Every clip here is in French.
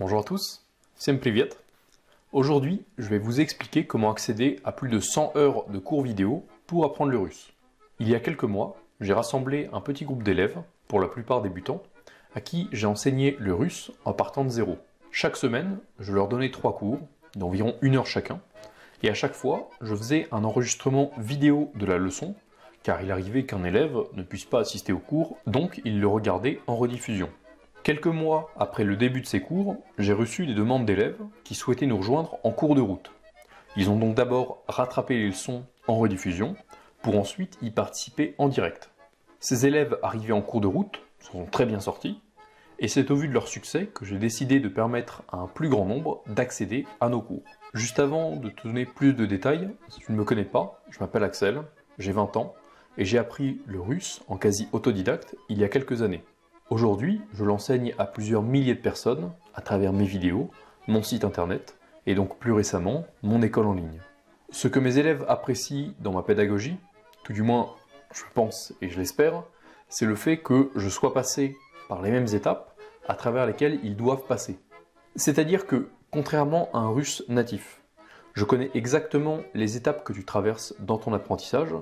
Bonjour à tous, Всем привет. Aujourd'hui, je vais vous expliquer comment accéder à plus de 100 heures de cours vidéo pour apprendre le russe. Il y a quelques mois, j'ai rassemblé un petit groupe d'élèves, pour la plupart débutants, à qui j'ai enseigné le russe en partant de zéro. Chaque semaine, je leur donnais 3 cours, d'environ 1 heure chacun, et à chaque fois, je faisais un enregistrement vidéo de la leçon, car il arrivait qu'un élève ne puisse pas assister au cours, donc il le regardait en rediffusion. Quelques mois après le début de ces cours, j'ai reçu des demandes d'élèves qui souhaitaient nous rejoindre en cours de route. Ils ont donc d'abord rattrapé les leçons en rediffusion, pour ensuite y participer en direct. Ces élèves arrivés en cours de route sont très bien sortis, et c'est au vu de leur succès que j'ai décidé de permettre à un plus grand nombre d'accéder à nos cours. Juste avant de te donner plus de détails, si tu ne me connais pas, je m'appelle Axel, j'ai 20 ans, et j'ai appris le russe en quasi autodidacte il y a quelques années. Aujourd'hui, je l'enseigne à plusieurs milliers de personnes à travers mes vidéos, mon site internet et donc plus récemment, mon école en ligne. Ce que mes élèves apprécient dans ma pédagogie, tout du moins je pense et je l'espère, c'est le fait que je sois passé par les mêmes étapes à travers lesquelles ils doivent passer. C'est-à-dire que, contrairement à un russe natif, je connais exactement les étapes que tu traverses dans ton apprentissage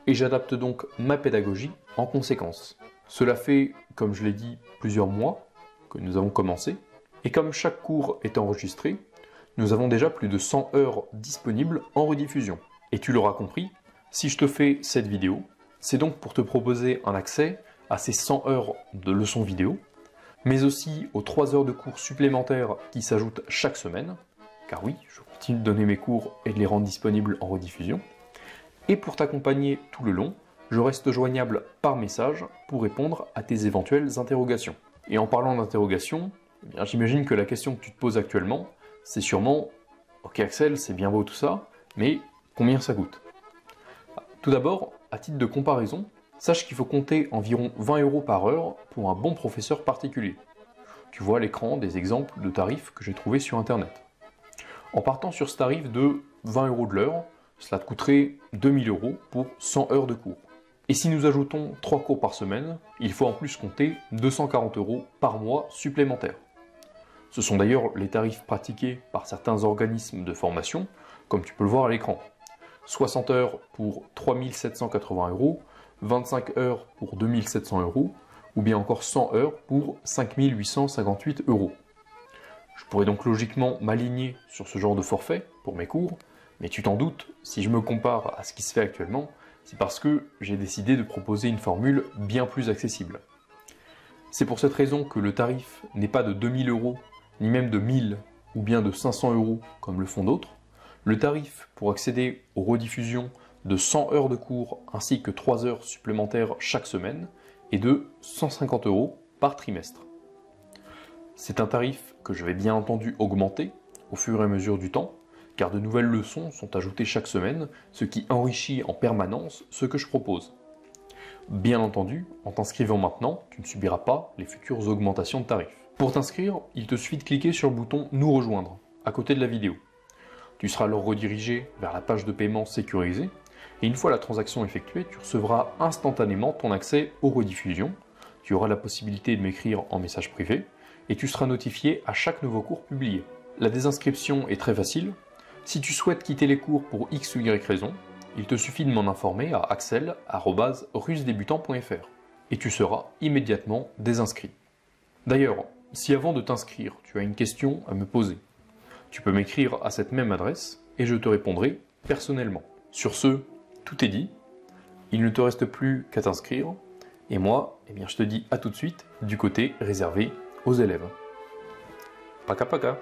et j'adapte donc ma pédagogie en conséquence. Cela fait, comme je l'ai dit, plusieurs mois que nous avons commencé, et comme chaque cours est enregistré, nous avons déjà plus de 100 heures disponibles en rediffusion. Et tu l'auras compris, si je te fais cette vidéo, c'est donc pour te proposer un accès à ces 100 heures de leçons vidéo, mais aussi aux 3 heures de cours supplémentaires qui s'ajoutent chaque semaine, car oui, je continue de donner mes cours et de les rendre disponibles en rediffusion, et pour t'accompagner tout le long, je reste joignable par message pour répondre à tes éventuelles interrogations. Et en parlant d'interrogations, j'imagine que la question que tu te poses actuellement, c'est sûrement « Ok Axel, c'est bien beau tout ça, mais combien ça coûte ?» Tout d'abord, à titre de comparaison, sache qu'il faut compter environ 20 € par heure pour un bon professeur particulier. Tu vois à l'écran des exemples de tarifs que j'ai trouvés sur internet. En partant sur ce tarif de 20 € de l'heure, cela te coûterait 2000 € pour 100 heures de cours. Et si nous ajoutons 3 cours par semaine, il faut en plus compter 240 € par mois supplémentaires. Ce sont d'ailleurs les tarifs pratiqués par certains organismes de formation, comme tu peux le voir à l'écran. 60 heures pour 3780 €, 25 heures pour 2700 €, ou bien encore 100 heures pour 5858 €. Je pourrais donc logiquement m'aligner sur ce genre de forfait pour mes cours, mais tu t'en doutes, si je me compare à ce qui se fait actuellement, c'est parce que j'ai décidé de proposer une formule bien plus accessible. C'est pour cette raison que le tarif n'est pas de 2000 €, ni même de 1000 ou bien de 500 € comme le font d'autres. Le tarif pour accéder aux rediffusions de 100 heures de cours ainsi que 3 heures supplémentaires chaque semaine est de 150 € par trimestre. C'est un tarif que je vais bien entendu augmenter au fur et à mesure du temps, car de nouvelles leçons sont ajoutées chaque semaine, ce qui enrichit en permanence ce que je propose. Bien entendu, en t'inscrivant maintenant, tu ne subiras pas les futures augmentations de tarifs. Pour t'inscrire, il te suffit de cliquer sur le bouton « Nous rejoindre » à côté de la vidéo. Tu seras alors redirigé vers la page de paiement sécurisée, et une fois la transaction effectuée, tu recevras instantanément ton accès aux rediffusions, tu auras la possibilité de m'écrire en message privé, et tu seras notifié à chaque nouveau cours publié. La désinscription est très facile. Si tu souhaites quitter les cours pour X ou Y raison, il te suffit de m'en informer à axel@russedébutant.fr et tu seras immédiatement désinscrit. D'ailleurs, si avant de t'inscrire, tu as une question à me poser, tu peux m'écrire à cette même adresse et je te répondrai personnellement. Sur ce, tout est dit, il ne te reste plus qu'à t'inscrire et moi, je te dis à tout de suite du côté réservé aux élèves. Paka paka.